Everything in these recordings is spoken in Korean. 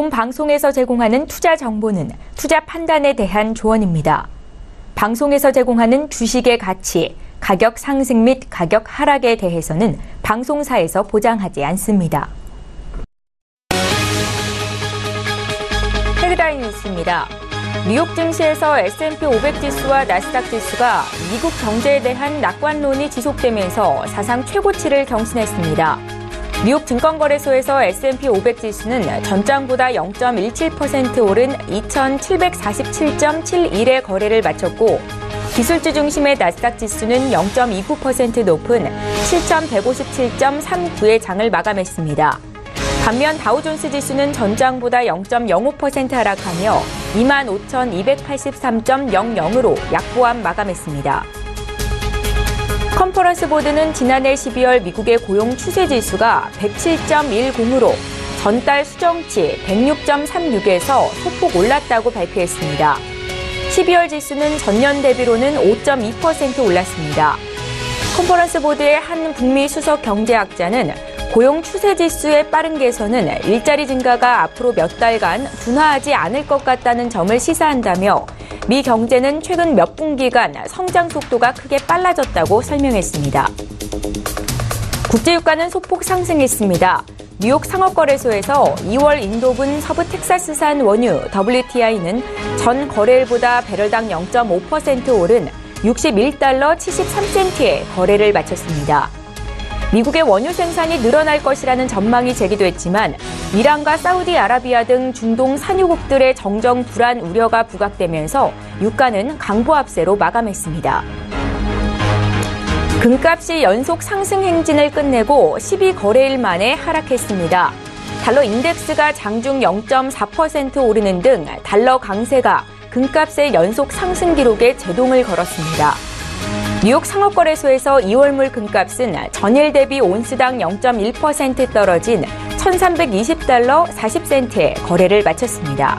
본 방송에서 제공하는 투자 정보는 투자 판단에 대한 조언입니다. 방송에서 제공하는 주식의 가치, 가격 상승 및 가격 하락에 대해서는 방송사에서 보장하지 않습니다. 헤드라인 뉴스입니다. 뉴욕 증시에서 S&P 500 지수와 나스닥 지수가 미국 경제에 대한 낙관론이 지속되면서 사상 최고치를 경신했습니다. 뉴욕 증권거래소에서 S&P 500 지수는 전장보다 0.17% 오른 2,747.71의 거래를 마쳤고 기술주 중심의 나스닥 지수는 0.29% 높은 7,157.39의 장을 마감했습니다. 반면 다우존스 지수는 전장보다 0.05% 하락하며 25,283.00으로 약보합 마감했습니다. 컨퍼런스 보드는 지난해 12월 미국의 고용 추세 지수가 107.10으로 전달 수정치 106.36에서 소폭 올랐다고 발표했습니다. 12월 지수는 전년 대비로는 5.2% 올랐습니다. 컨퍼런스 보드의 한 북미 수석 경제학자는 고용 추세 지수의 빠른 개선은 일자리 증가가 앞으로 몇 달간 둔화하지 않을 것 같다는 점을 시사한다며 미 경제는 최근 몇 분기간 성장 속도가 크게 빨라졌다고 설명했습니다. 국제유가는 소폭 상승했습니다. 뉴욕 상업거래소에서 2월 인도분 서부 텍사스산 원유 WTI는 전 거래일보다 배럴당 0.5% 오른 61달러 73센트에 거래를 마쳤습니다. 미국의 원유 생산이 늘어날 것이라는 전망이 제기됐지만 이란과 사우디아라비아 등 중동 산유국들의 정정 불안 우려가 부각되면서 유가는 강보합세로 마감했습니다. 금값이 연속 상승 행진을 끝내고 12거래일 만에 하락했습니다. 달러 인덱스가 장중 0.4% 오르는 등 달러 강세가 금값의 연속 상승 기록에 제동을 걸었습니다. 뉴욕 상업거래소에서 2월물 금값은 전일 대비 온스당 0.1% 떨어진 1,320달러 40센트에 거래를 마쳤습니다.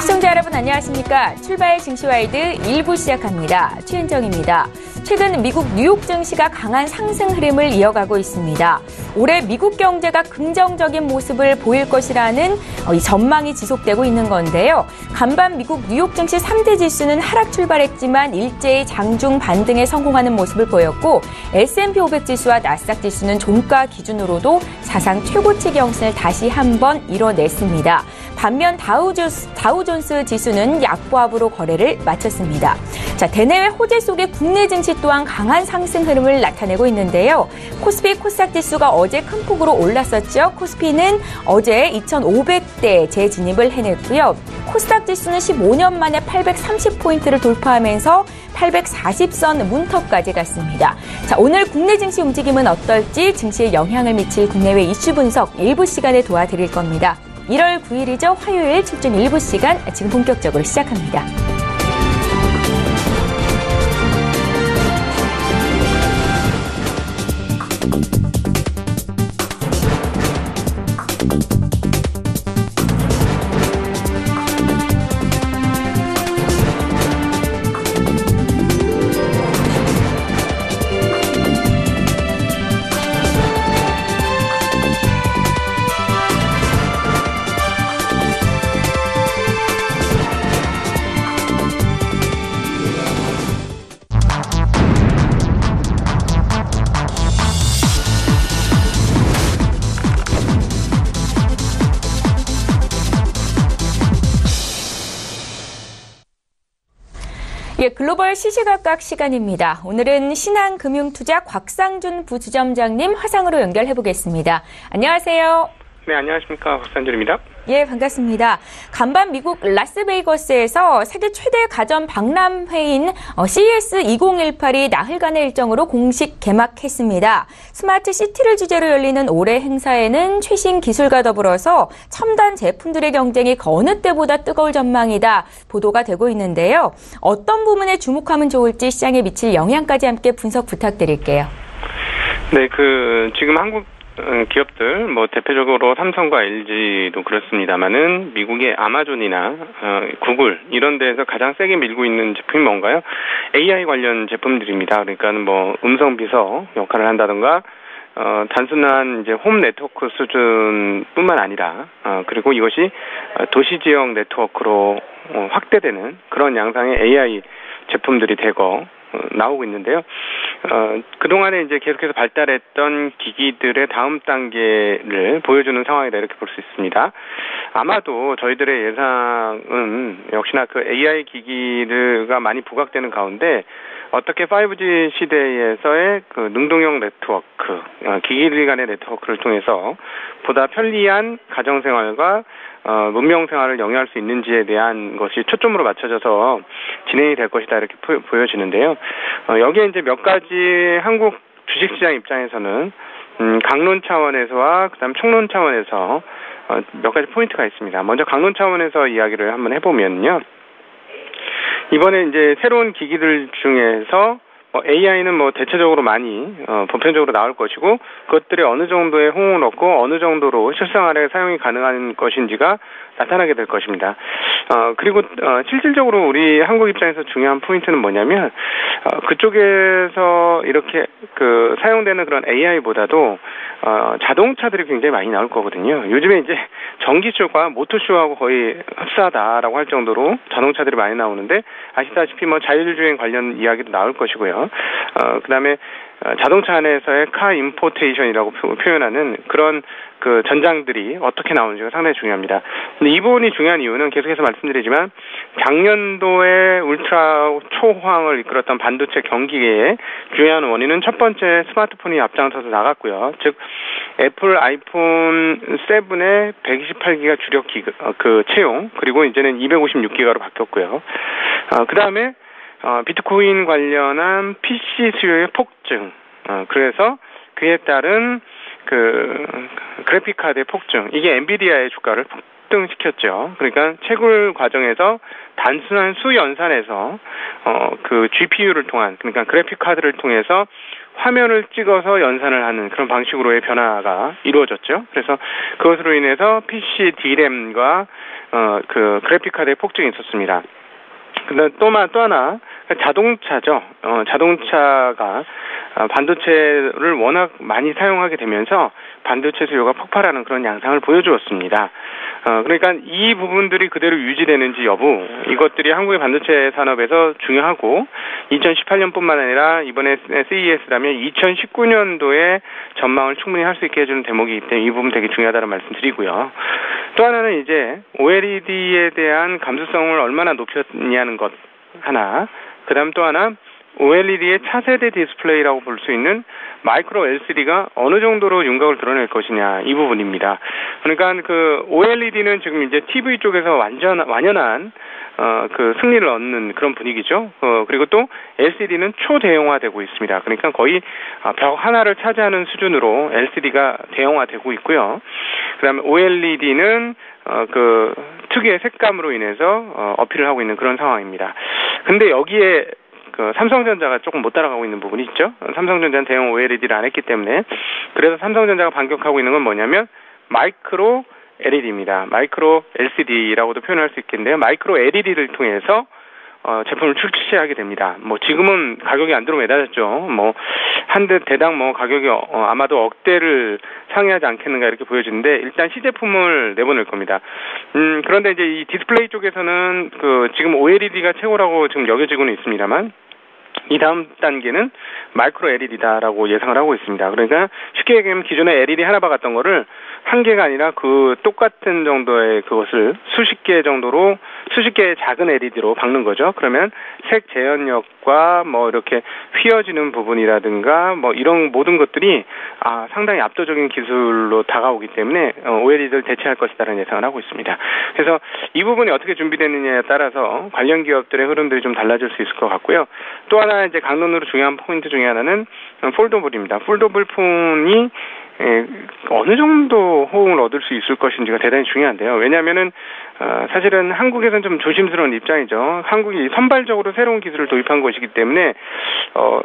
시청자 여러분 안녕하십니까? 출발 증시와이드 1부 시작합니다. 최은정입니다. 최근 미국 뉴욕 증시가 강한 상승 흐름을 이어가고 있습니다. 올해 미국 경제가 긍정적인 모습을 보일 것이라는 이 전망이 지속되고 있는 건데요. 간밤 미국 뉴욕 증시 3대 지수는 하락 출발했지만 일제히 장중 반등에 성공하는 모습을 보였고 S&P 500 지수와 나스닥 지수는 종가 기준으로도 사상 최고치 경신을 다시 한번 이뤄냈습니다. 반면 다우존스 지수는 약보합으로 거래를 마쳤습니다. 자, 대내외 호재 속에 국내 증시 또한 강한 상승 흐름을 나타내고 있는데요. 코스피 코스닥 지수가 어제 큰 폭으로 올랐었죠. 코스피는 어제 2,500대 재진입을 해냈고요. 코스닥 지수는 15년 만에 830포인트를 돌파하면서 840선 문턱까지 갔습니다. 자, 오늘 국내 증시 움직임은 어떨지 증시에 영향을 미칠 국내외 이슈 분석 일부 시간에 도와드릴 겁니다. 1월 9일이죠. 화요일 출중 일부 시간 지금 본격적으로 시작합니다. 글로벌 시시각각 시간입니다. 오늘은 신한금융투자 곽상준 부지점장님 화상으로 연결해 보겠습니다. 안녕하세요. 네, 안녕하십니까. 곽상준입니다. 예, 반갑습니다. 간밤 미국 라스베이거스에서 세계 최대 가전 박람회인 CES 2018이 나흘간의 일정으로 공식 개막했습니다. 스마트 시티를 주제로 열리는 올해 행사에는 최신 기술과 더불어서 첨단 제품들의 경쟁이 어느 때보다 뜨거울 전망이다 보도가 되고 있는데요. 어떤 부분에 주목하면 좋을지 시장에 미칠 영향까지 함께 분석 부탁드릴게요. 네, 지금 한국 기업들, 뭐 대표적으로 삼성과 LG도 그렇습니다만은 미국의 아마존이나 구글 이런 데에서 가장 세게 밀고 있는 제품이 뭔가요? AI 관련 제품들입니다. 그러니까 뭐 음성 비서 역할을 한다던가 단순한 이제 홈 네트워크 수준뿐만 아니라 그리고 이것이 도시 지역 네트워크로 확대되는 그런 양상의 AI 제품들이 대거 나오고 있는데요. 그동안에 이제 계속해서 발달했던 기기들의 다음 단계를 보여주는 상황이다 이렇게 볼 수 있습니다. 아마도 저희들의 예상은 역시나 그 AI 기기가 많이 부각되는 가운데 어떻게 5G 시대에서의 그 능동형 네트워크, 기기들 간의 네트워크를 통해서 보다 편리한 가정생활과 문명 생활을 영위할 수 있는지에 대한 것이 초점으로 맞춰져서 진행이 될 것이다 이렇게 보여지는데요. 여기에 이제 몇 가지 한국 주식시장 입장에서는 강론 차원에서와 그다음 총론 차원에서 몇 가지 포인트가 있습니다. 먼저 강론 차원에서 이야기를 한번 해보면요. 이번에 이제 새로운 기기들 중에서 AI는 뭐 대체적으로 많이 보편적으로 나올 것이고 그것들이 어느 정도의 호응을 얻고 어느 정도로 실생활에 사용이 가능한 것인지가 나타나게 될 것입니다. 그리고 실질적으로 우리 한국 입장에서 중요한 포인트는 뭐냐면 그쪽에서 이렇게 그 사용되는 그런 AI보다도 자동차들이 굉장히 많이 나올 거거든요. 요즘에 이제 전기쇼가 모터쇼하고 거의 흡사하다라고 할 정도로 자동차들이 많이 나오는데 아시다시피 뭐 자율주행 관련 이야기도 나올 것이고요. 그다음에 자동차 안에서의 카 임포테이션이라고 표현하는 그런 그 전장들이 어떻게 나오는지가 상당히 중요합니다. 근데 이 부분이 중요한 이유는 계속해서 말씀드리지만 작년도에 울트라 초호황을 이끌었던 반도체 경기계의 중요한 원인은 첫 번째 스마트폰이 앞장서서 나갔고요. 즉 애플 아이폰 7의 128기가 주력 그 채용 그리고 이제는 256기가로 바뀌었고요. 그다음에 비트코인 관련한 PC 수요의 폭증, 그래서 그에 따른 그 그래픽카드의 폭증, 이게 엔비디아의 주가를 폭등시켰죠. 그러니까 채굴 과정에서 단순한 수연산에서 그 GPU를 통한, 그러니까 그래픽카드를 통해서 화면을 찍어서 연산을 하는 그런 방식으로의 변화가 이루어졌죠. 그래서 그것으로 인해서 PC D램과 그 그래픽카드의 폭증이 있었습니다. 근데 또 하나 자동차죠. 자동차가 반도체를 워낙 많이 사용하게 되면서 반도체 수요가 폭발하는 그런 양상을 보여주었습니다. 그러니까 이 부분들이 그대로 유지되는지 여부, 이것들이 한국의 반도체 산업에서 중요하고 2018년뿐만 아니라 이번에 CES라면 2019년도에 전망을 충분히 할 수 있게 해주는 대목이기 때문에 이 부분 되게 중요하다는 말씀드리고요. 또 하나는 이제 OLED에 대한 감수성을 얼마나 높였냐는 것 하나, 그 다음 또 하나 OLED의 차세대 디스플레이라고 볼 수 있는 마이크로 LCD가 어느 정도로 윤곽을 드러낼 것이냐 이 부분입니다. 그러니까 그 OLED는 지금 이제 TV 쪽에서 완연한 그 승리를 얻는 그런 분위기죠. 그리고 또 LCD는 초대형화되고 있습니다. 그러니까 거의 벽 하나를 차지하는 수준으로 LCD가 대형화되고 있고요. 그다음에 OLED는 그 특유의 색감으로 인해서 어필을 하고 있는 그런 상황입니다. 근데 여기에 그 삼성전자가 조금 못 따라가고 있는 부분이 있죠. 삼성전자는 대형 OLED를 안 했기 때문에. 그래서 삼성전자가 반격하고 있는 건 뭐냐면 마이크로 LED입니다. 마이크로 LCD라고도 표현할 수 있겠는데요. 마이크로 LED를 통해서 제품을 출시하게 됩니다. 뭐 지금은 가격이 안 들어매달렸죠. 뭐 한 대 대당 뭐 가격이 아마도 억대를 상회하지 않겠는가 이렇게 보여지는데 일단 시제품을 내보낼 겁니다. 그런데 이제 이 디스플레이 쪽에서는 그 지금 OLED가 최고라고 지금 여겨지고는 있습니다만 이 다음 단계는 마이크로 LED다라고 예상을 하고 있습니다. 그러니까 쉽게 얘기하면 기존에 LED 하나 박았던 거를 한 개가 아니라 그 똑같은 정도의 그것을 수십 개의 작은 LED로 박는 거죠. 그러면 색 재현력과 뭐 이렇게 휘어지는 부분이라든가 뭐 이런 모든 것들이 상당히 압도적인 기술로 다가오기 때문에 OLED를 대체할 것이다라는 예상을 하고 있습니다. 그래서 이 부분이 어떻게 준비되느냐에 따라서 관련 기업들의 흐름들이 좀 달라질 수 있을 것 같고요. 또 하나 이제 강론으로 중요한 포인트 중에 하나는 폴더블입니다. 폴더블 폰이 어느 정도 호응을 얻을 수 있을 것인지가 대단히 중요한데요. 왜냐하면은 사실은 한국에서는 좀 조심스러운 입장이죠. 한국이 선발적으로 새로운 기술을 도입한 것이기 때문에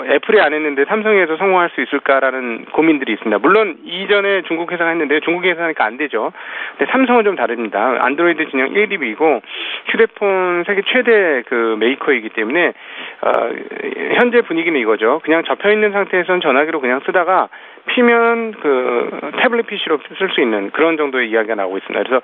애플이 안 했는데 삼성에서 성공할 수 있을까라는 고민들이 있습니다. 물론 이전에 중국 회사가 했는데 중국 회사 하니까 안 되죠. 근데 삼성은 좀 다릅니다. 안드로이드 진영 1위이고 휴대폰 세계 최대 그 메이커이기 때문에 현재 분위기는 이거죠. 그냥 접혀 있는 상태에서는 전화기로 그냥 쓰다가 피면 그 태블릿 PC로 쓸 수 있는 그런 정도의 이야기가 나오고 있습니다. 그래서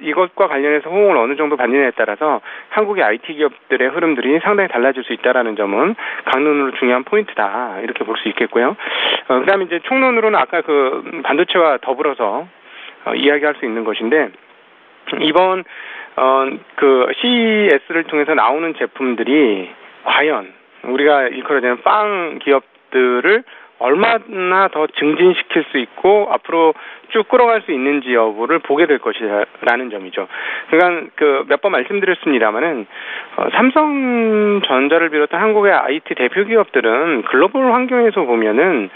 이것과 관련해서 호응을 어느 정도 받느냐에 따라서 한국의 IT 기업들의 흐름들이 상당히 달라질 수 있다라는 점은 강론으로 중요한 포인트다 이렇게 볼 수 있겠고요. 그다음에 이제 총론으로는 아까 그 반도체와 더불어서 이야기할 수 있는 것인데 이번 그 CES를 통해서 나오는 제품들이 과연 우리가 일컬어지는 빵 기업들을 얼마나 더 증진시킬 수 있고 앞으로 쭉 끌어갈 수 있는지 여부를 보게 될 것이라는 점이죠. 그러니까 그 몇 번 말씀드렸습니다마는 삼성전자를 비롯한 한국의 IT 대표 기업들은 글로벌 환경에서 보면은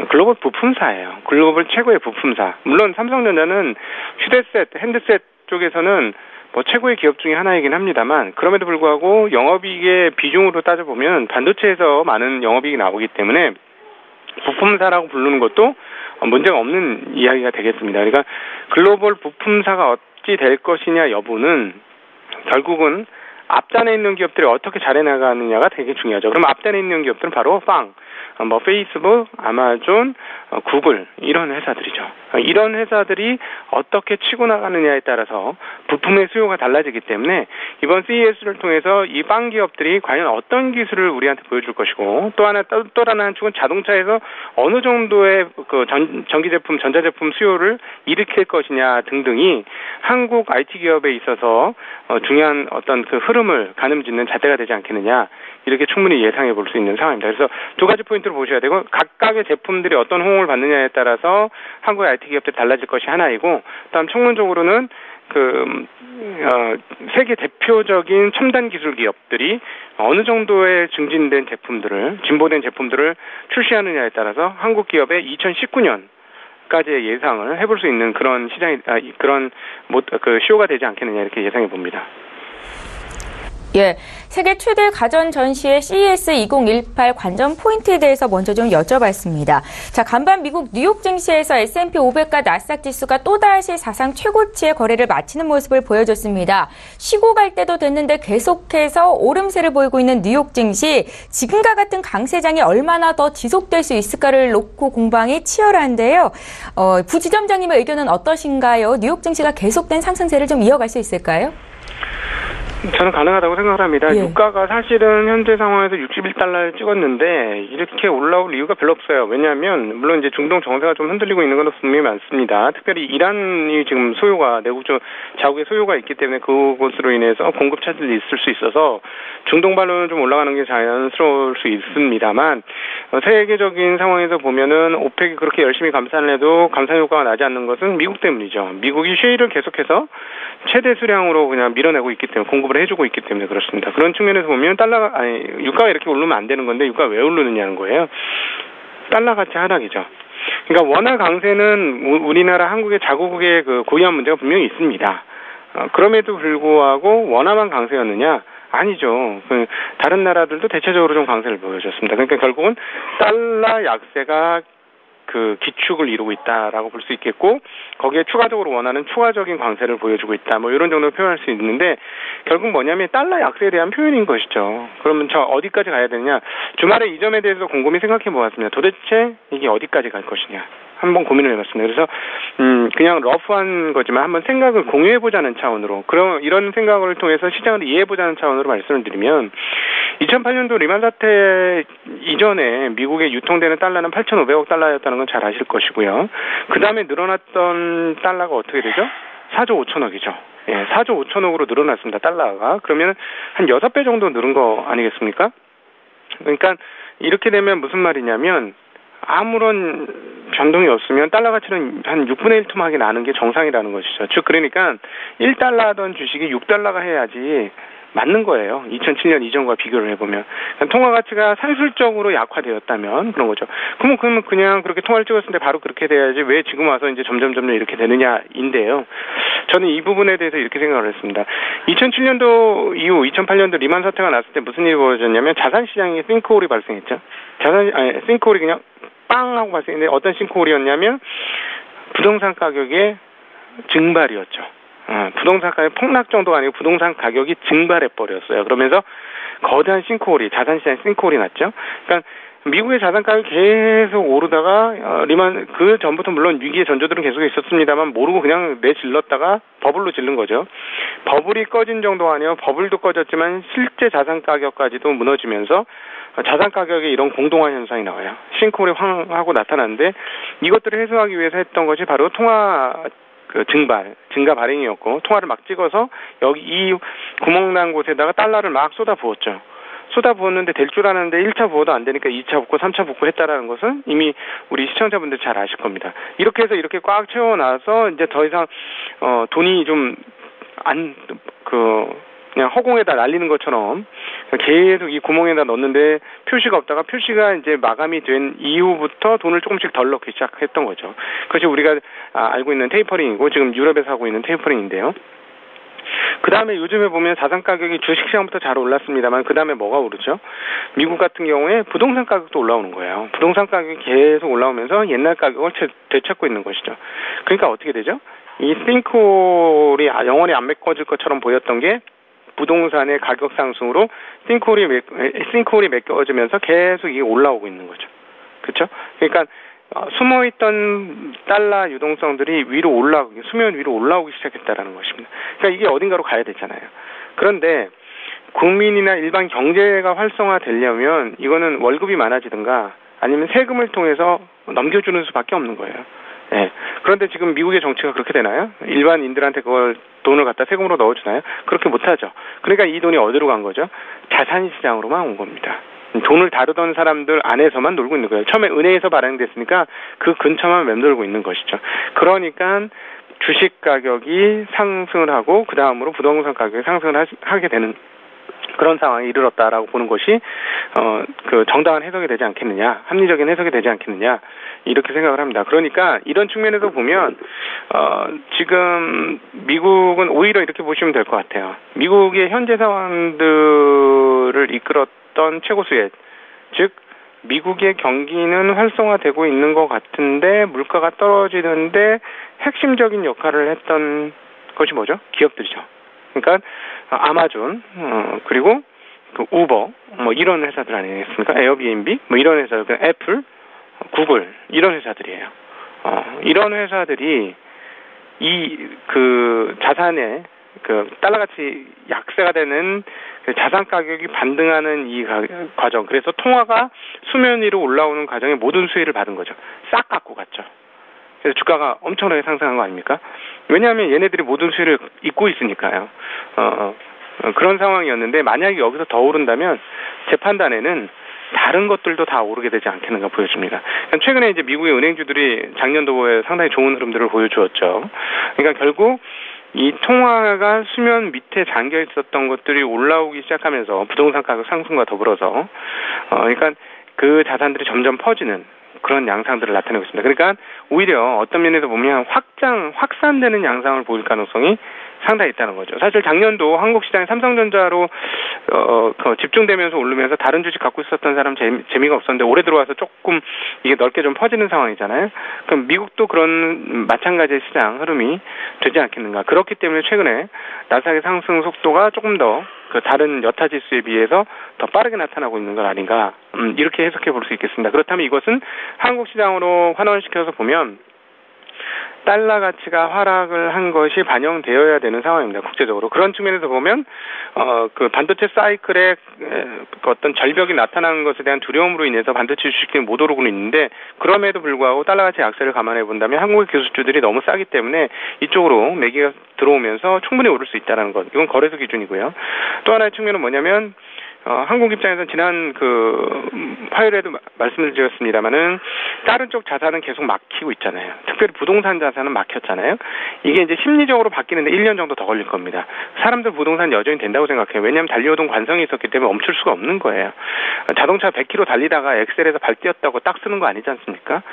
글로벌 부품사예요. 글로벌 최고의 부품사. 물론 삼성전자는 휴대셋, 핸드셋 쪽에서는 뭐 최고의 기업 중에 하나이긴 합니다만 그럼에도 불구하고 영업이익의 비중으로 따져보면 반도체에서 많은 영업이익이 나오기 때문에 부품사라고 부르는 것도 문제가 없는 이야기가 되겠습니다. 그러니까 글로벌 부품사가 어찌 될 것이냐 여부는 결국은 앞단에 있는 기업들이 어떻게 잘해나가느냐가 되게 중요하죠. 그럼 앞단에 있는 기업들은 바로 페이스북, 아마존, 구글 이런 회사들이죠. 이런 회사들이 어떻게 치고 나가느냐에 따라서 부품의 수요가 달라지기 때문에 이번 CES를 통해서 이 빵 기업들이 과연 어떤 기술을 우리한테 보여줄 것이고 또 다른 한 축은 자동차에서 어느 정도의 그 전기 제품, 전자 제품 수요를 일으킬 것이냐 등등이 한국 IT 기업에 있어서 중요한 어떤 그 흐름을 가늠짓는 잣대가 되지 않겠느냐 이렇게 충분히 예상해 볼 수 있는 상황입니다. 그래서 두 가지 포인트를 보셔야 되고 각각의 제품들이 어떤 호응을 받느냐에 따라서 한국의 IT 기업들이 달라질 것이 하나이고 다음 총론적으로는 세계 대표적인 첨단 기술 기업들이 어느 정도의 증진된 제품들을 진보된 제품들을 출시하느냐에 따라서 한국 기업의 2019년까지의 예상을 해볼 수 있는 그런 시장이 시효가 되지 않겠느냐 이렇게 예상해 봅니다. 예, 세계 최대 가전 전시회 CES 2018 관전 포인트에 대해서 먼저 좀 여쭤봤습니다. 자, 간밤 미국 뉴욕 증시에서 S&P 500과 나스닥 지수가 또다시 사상 최고치의 거래를 마치는 모습을 보여줬습니다. 쉬고 갈 때도 됐는데 계속해서 오름세를 보이고 있는 뉴욕 증시, 지금과 같은 강세장이 얼마나 더 지속될 수 있을까를 놓고 공방이 치열한데요. 부지점장님의 의견은 어떠신가요? 뉴욕 증시가 계속된 상승세를 좀 이어갈 수 있을까요? 저는 가능하다고 생각을 합니다. 예. 유가가 사실은 현재 상황에서 61달러를 찍었는데 이렇게 올라올 이유가 별로 없어요. 왜냐하면 물론 이제 중동 정세가 좀 흔들리고 있는 건 분명히 많습니다. 특별히 이란이 지금 소요가 내국적 자국의 소요가 있기 때문에 그것으로 인해서 공급 차질이 있을 수 있어서 중동 발로는 좀 올라가는 게 자연스러울 수 있습니다만 세계적인 상황에서 보면은 오펙이 그렇게 열심히 감산을 해도 감산 효과가 나지 않는 것은 미국 때문이죠. 미국이 쉐일을 계속해서 최대 수량으로 그냥 밀어내고 있기 때문에 공급을 해주고 있기 때문에 그렇습니다. 그런 측면에서 보면 유가가 이렇게 오르면 안 되는 건데 유가가 왜 오르느냐는 거예요. 달러 가치 하락이죠. 그러니까 원화 강세는 우리나라 한국의 자국의 그 고유한 문제가 분명히 있습니다. 그럼에도 불구하고 원화만 강세였느냐? 아니죠. 다른 나라들도 대체적으로 좀 강세를 보여줬습니다. 그러니까 결국은 달러 약세가 그 기축을 이루고 있다라고 볼 수 있겠고 거기에 추가적으로 원하는 추가적인 강세를 보여주고 있다. 뭐 이런 정도로 표현할 수 있는데 결국 뭐냐면 달러 약세에 대한 표현인 것이죠. 그러면 저 어디까지 가야 되느냐? 주말에 이 점에 대해서 곰곰이 생각해 보았습니다. 도대체 이게 어디까지 갈 것이냐? 한번 고민을 해봤습니다. 그래서 그냥 러프한 거지만 한번 생각을 공유해보자는 차원으로 이런 생각을 통해서 시장을 이해해보자는 차원으로 말씀을 드리면 2008년도 리만 사태 이전에 미국에 유통되는 달러는 8,500억 달러였다는 건 잘 아실 것이고요. 그 다음에 늘어났던 달러가 어떻게 되죠? 4조 5천억이죠. 예, 4조 5천억으로 늘어났습니다. 달러가. 그러면 한 6배 정도 늘은 거 아니겠습니까? 그러니까 이렇게 되면 무슨 말이냐면 아무런 변동이 없으면 달러 가치는 한 6분의 1 토막이 나는 게 정상이라는 것이죠. 즉 그러니까 1달러 하던 주식이 6달러가 해야지 맞는 거예요. 2007년 이전과 비교를 해보면. 통화 가치가 산술적으로 약화되었다면 그런 거죠. 그러면 그냥 그렇게 통화를 찍었을 때 바로 그렇게 돼야지 왜 지금 와서 이제 점점 이렇게 되느냐인데요. 저는 이 부분에 대해서 이렇게 생각을 했습니다. 2007년도 이후 2008년도 리만 사태가 났을 때 무슨 일이 벌어졌냐면 자산시장에 싱크홀이 발생했죠. 싱크홀이 그냥 빵 하고 발생했는데 어떤 싱크홀이었냐면 부동산 가격의 증발이었죠. 부동산 가격 폭락 정도가 아니고 부동산 가격이 증발해버렸어요. 그러면서 거대한 싱크홀이, 자산시장 싱크홀이 났죠. 그러니까 미국의 자산 가격이 계속 오르다가 그 전부터 물론 위기의 전조들은 계속 있었습니다만 모르고 그냥 내질렀다가 버블로 질른 거죠. 버블이 꺼진 정도가 아니라 버블도 꺼졌지만 실제 자산 가격까지도 무너지면서 자산 가격에 이런 공동화 현상이 나와요. 싱크홀이 황 하고 나타났는데 이것들을 해소하기 위해서 했던 것이 바로 통화 증가 발행이었고 통화를 막 찍어서 여기 이 구멍난 곳에다가 달러를 막 쏟아부었죠. 쏟아부었는데 될 줄 알았는데 1차 부어도 안 되니까 2차 붓고 3차 붓고 했다라는 것은 이미 우리 시청자분들 잘 아실 겁니다. 이렇게 해서 이렇게 꽉 채워놔서 이제 더 이상 돈이 좀 그냥 허공에다 날리는 것처럼 계속 이 구멍에다 넣는데 표시가 없다가 표시가 이제 마감이 된 이후부터 돈을 조금씩 덜 넣기 시작했던 거죠. 그것이 우리가 알고 있는 테이퍼링이고 지금 유럽에서 하고 있는 테이퍼링인데요. 그 다음에 요즘에 보면 자산 가격이 주식시장부터 잘 올랐습니다만 그 다음에 뭐가 오르죠? 미국 같은 경우에 부동산 가격도 올라오는 거예요. 부동산 가격이 계속 올라오면서 옛날 가격을 되찾고 있는 것이죠. 그러니까 어떻게 되죠? 이 싱크홀이 영원히 안 메꿔질 것처럼 보였던 게 부동산의 가격 상승으로 싱크홀이 메꿔지면서 계속 이게 올라오고 있는 거죠. 그렇죠? 그러니까 숨어있던 달러 유동성들이 수면 위로 올라오기 시작했다라는 것입니다. 그러니까 이게 어딘가로 가야 되잖아요. 그런데 국민이나 일반 경제가 활성화되려면 이거는 월급이 많아지든가 아니면 세금을 통해서 넘겨주는 수밖에 없는 거예요. 네. 그런데 지금 미국의 정치가 그렇게 되나요? 일반인들한테 그걸 돈을 갖다 세금으로 넣어주나요? 그렇게 못하죠. 그러니까 이 돈이 어디로 간 거죠? 자산시장으로만 온 겁니다. 돈을 다루던 사람들 안에서만 놀고 있는 거예요. 처음에 은행에서 발행됐으니까 그 근처만 맴돌고 있는 것이죠. 그러니까 주식 가격이 상승을 하고 그 다음으로 부동산 가격이 상승을 하게 되는 그런 상황에 이르렀다라고 보는 것이 그 정당한 해석이 되지 않겠느냐, 합리적인 해석이 되지 않겠느냐 이렇게 생각을 합니다. 그러니까 이런 측면에서 보면 지금 미국은 오히려 이렇게 보시면 될 것 같아요. 미국의 현재 상황들을 이끌었던 최고 수혜, 즉 미국의 경기는 활성화되고 있는 것 같은데 물가가 떨어지는데 핵심적인 역할을 했던 것이 뭐죠? 기업들이죠. 그러니까 아마존 그리고 그 우버 뭐 이런 회사들 아니겠습니까? 에어비앤비 뭐 이런 회사들, 애플, 구글 이런 회사들이에요. 이런 회사들이 이 그 자산의 그 달러 가치 약세가 되는 그 자산 가격이 반등하는 이 과정, 그래서 통화가 수면 위로 올라오는 과정에 모든 수혜를 받은 거죠. 싹 갖고 갔죠. 그래서 주가가 엄청나게 상승한 거 아닙니까? 왜냐하면 얘네들이 모든 수혜를 입고 있으니까요. 그런 상황이었는데 만약에 여기서 더 오른다면 제 판단에는 다른 것들도 다 오르게 되지 않겠는가 보여집니다. 최근에 이제 미국의 은행주들이 작년도에 상당히 좋은 흐름들을 보여주었죠. 그러니까 결국 이 통화가 수면 밑에 잠겨 있었던 것들이 올라오기 시작하면서 부동산 가격 상승과 더불어서 그러니까 그 자산들이 점점 퍼지는 그런 양상들을 나타내고 있습니다. 그러니까 오히려 어떤 면에서 보면 확산되는 양상을 보일 가능성이 상당히 있다는 거죠. 사실 작년도 한국 시장이 삼성전자로 집중되면서 오르면서 다른 주식 갖고 있었던 사람 재미가 없었는데 올해 들어와서 조금 이게 넓게 좀 퍼지는 상황이잖아요. 그럼 미국도 그런 마찬가지의 시장 흐름이 되지 않겠는가. 그렇기 때문에 최근에 나스닥의 상승 속도가 조금 더 그 다른 여타 지수에 비해서 더 빠르게 나타나고 있는 건 아닌가. 이렇게 해석해 볼 수 있겠습니다. 그렇다면 이것은 한국 시장으로 환원시켜서 보면 달러 가치가 하락을 한 것이 반영되어야 되는 상황입니다. 국제적으로. 그런 측면에서 보면 그 반도체 사이클의 어떤 절벽이 나타나는 것에 대한 두려움으로 인해서 반도체 주식들이 못 오르고 있는데, 그럼에도 불구하고 달러 가치 약세를 감안해 본다면 한국의 기술주들이 너무 싸기 때문에 이쪽으로 매기가 들어오면서 충분히 오를 수 있다는 것. 이건 거래소 기준이고요. 또 하나의 측면은 뭐냐면 한국 입장에서는 지난 화요일에도 말씀을 드렸습니다만은 다른 쪽 자산은 계속 막히고 있잖아요. 특별히 부동산 자산은 막혔잖아요. 이게 이제 심리적으로 바뀌는데 1년 정도 더 걸릴 겁니다. 사람들 부동산 여전히 된다고 생각해요. 왜냐하면 달리오던 관성이 있었기 때문에 멈출 수가 없는 거예요. 자동차 100km 달리다가 엑셀에서 발 띄었다고 딱 쓰는 거 아니지 않습니까?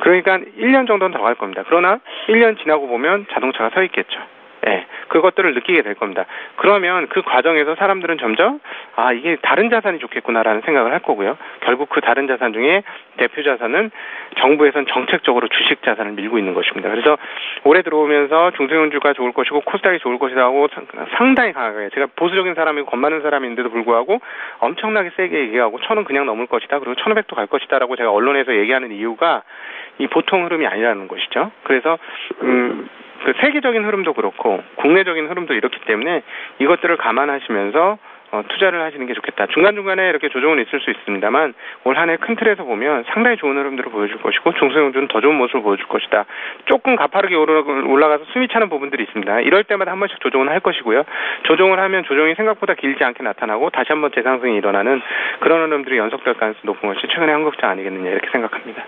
그러니까 1년 정도는 더 갈 겁니다. 그러나 1년 지나고 보면 자동차가 서 있겠죠. 예, 그것들을 느끼게 될 겁니다. 그러면 그 과정에서 사람들은 점점 이게 다른 자산이 좋겠구나라는 생각을 할 거고요. 결국 그 다른 자산 중에 대표 자산은 정부에선 정책적으로 주식 자산을 밀고 있는 것입니다. 그래서 올해 들어오면서 중소형주가 좋을 것이고 코스닥이 좋을 것이라고 상당히 강하게, 제가 보수적인 사람이고 겁 많은 사람인데도 불구하고 엄청나게 세게 얘기하고 1,000원 그냥 넘을 것이다, 그리고 1,500도 갈 것이다라고 제가 언론에서 얘기하는 이유가 이 보통 흐름이 아니라는 것이죠. 그래서 그 세계적인 흐름도 그렇고 국내적인 흐름도 이렇기 때문에 이것들을 감안하시면서 투자를 하시는 게 좋겠다. 중간중간에 이렇게 조정은 있을 수 있습니다만 올 한 해 큰 틀에서 보면 상당히 좋은 흐름들을 보여줄 것이고 중소형주는 더 좋은 모습을 보여줄 것이다. 조금 가파르게 올라가서 숨이 차는 부분들이 있습니다. 이럴 때마다 한 번씩 조정은 할 것이고요. 조정을 하면 조정이 생각보다 길지 않게 나타나고 다시 한번 재상승이 일어나는 그런 흐름들이 연속될 가능성이 높은 것이 최근의 한국장 아니겠느냐 이렇게 생각합니다.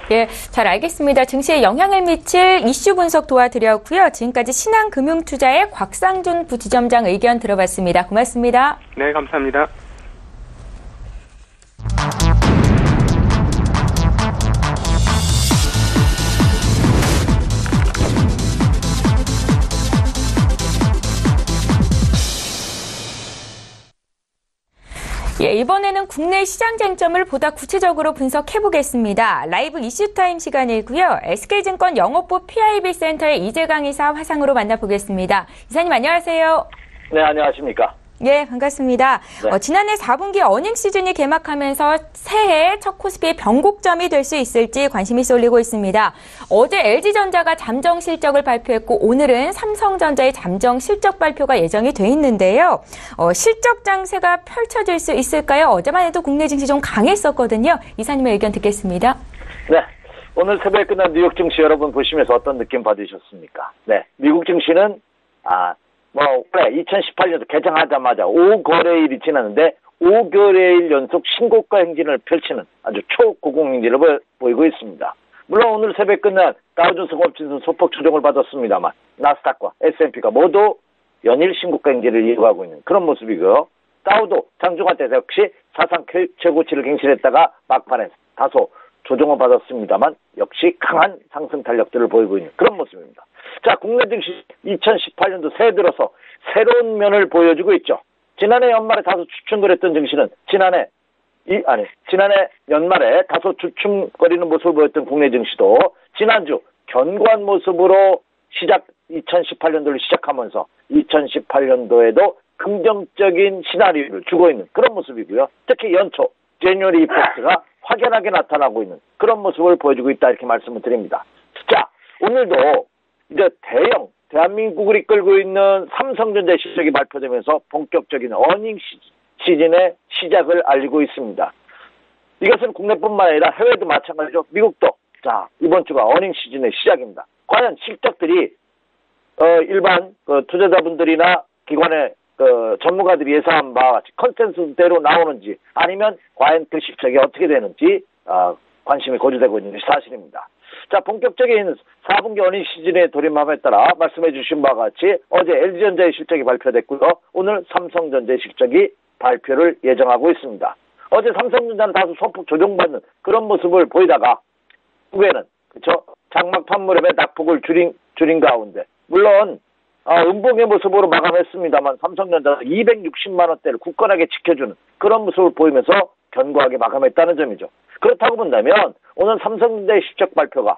예, 잘 알겠습니다. 증시에 영향을 미칠 이슈 분석 도와드렸고요. 지금까지 신한금융투자의 곽상준 부지점장 의견 들어봤습니다. 고맙습니다. 네, 감사합니다. 예, 이번에는 국내 시장 쟁점을 보다 구체적으로 분석해보겠습니다. 라이브 이슈타임 시간이고요. SK증권 영업부 PIB센터의 이재강 이사 화상으로 만나보겠습니다. 이사님 안녕하세요. 네, 안녕하십니까. 예, 반갑습니다. 네. 지난해 4분기 어닝 시즌이 개막하면서 새해 첫 코스피의 변곡점이 될 수 있을지 관심이 쏠리고 있습니다. 어제 LG전자가 잠정 실적을 발표했고 오늘은 삼성전자의 잠정 실적 발표가 예정이 돼 있는데요. 실적 장세가 펼쳐질 수 있을까요? 어제만 해도 국내 증시 좀 강했었거든요. 이사님의 의견 듣겠습니다. 네, 오늘 새벽에 끝난 뉴욕 증시 여러분 보시면서 어떤 느낌 받으셨습니까? 네, 미국 증시는 올해 2018년도 개장하자마자 5거래일이 지났는데 5거래일 연속 신고가 행진을 펼치는 아주 초고공 행진을 보이고 있습니다. 물론 오늘 새벽 끝난 다우존스 공업지수 소폭 조정을 받았습니다만 나스닥과 S&P가 모두 연일 신고가 행진을 이어가고 있는 그런 모습이고요. 다우도 장중한 때 역시 사상 최고치를 갱신했다가 막판에 다소 조정을 받았습니다만 역시 강한 상승 탄력들을 보이고 있는 그런 모습입니다. 자, 국내 증시 2018년도 새해 들어서 새로운 면을 보여주고 있죠. 지난해 연말에 다소 주춤거렸던 증시는 지난해 연말에 다소 주춤거리는 모습을 보였던 국내 증시도 지난주 견고한 모습으로 2018년도를 시작하면서 2018년도에도 긍정적인 시나리오를 주고 있는 그런 모습이고요. 특히 연초 제뉴어리 이펙트가 확연하게 나타나고 있는 그런 모습을 보여주고 있다 이렇게 말씀을 드립니다. 자, 오늘도 이제 대한민국을 이끌고 있는 삼성전자의 실적이 발표되면서 본격적인 어닝 시즌의 시작을 알리고 있습니다. 이것은 국내뿐만 아니라 해외도 마찬가지죠. 미국도 자, 이번 주가 어닝 시즌의 시작입니다. 과연 실적들이 일반 투자자분들이나 기관의 전문가들이 예상한 바와 같이 컨센서스대로 나오는지 아니면 과연 그 실적이 어떻게 되는지 관심이 고조되고 있는 것이 사실입니다. 자, 본격적인 4분기 어닝 시즌의 돌입함에 따라 말씀해 주신 바와 같이 어제 LG전자의 실적이 발표됐고요. 오늘 삼성전자의 실적이 발표를 예정하고 있습니다. 어제 삼성전자는 다소 소폭 조정받는 그런 모습을 보이다가 후에는 장막 판매량의 낙폭을 줄인 가운데 물론 음봉의 모습으로 마감했습니다만 삼성전자는 260만 원대를 굳건하게 지켜주는 그런 모습을 보이면서 견고하게 마감했다는 점이죠. 그렇다고 본다면 오늘 삼성전자의 실적 발표가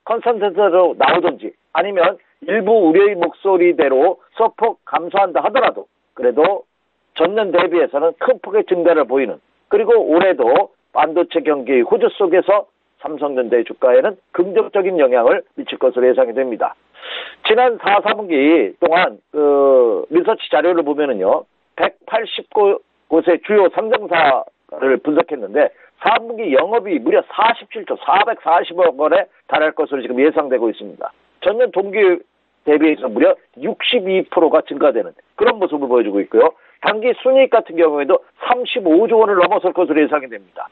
컨센서스로 나오든지 아니면 일부 우려의 목소리대로 소폭 감소한다 하더라도 그래도 전년 대비해서는 큰 폭의 증가를 보이는 그리고 올해도 반도체 경기의 호조 속에서 삼성전자의 주가에는 긍정적인 영향을 미칠 것으로 예상이 됩니다. 지난 4분기 동안 리서치 자료를 보면은요, 180곳의 주요 상장사를 분석했는데 4분기 영업이 무려 47조 440억 원에 달할 것으로 지금 예상되고 있습니다. 전년 동기 대비해서 무려 62%가 증가되는 그런 모습을 보여주고 있고요. 단기 순이익 같은 경우에도 35조 원을 넘어설 것으로 예상이 됩니다.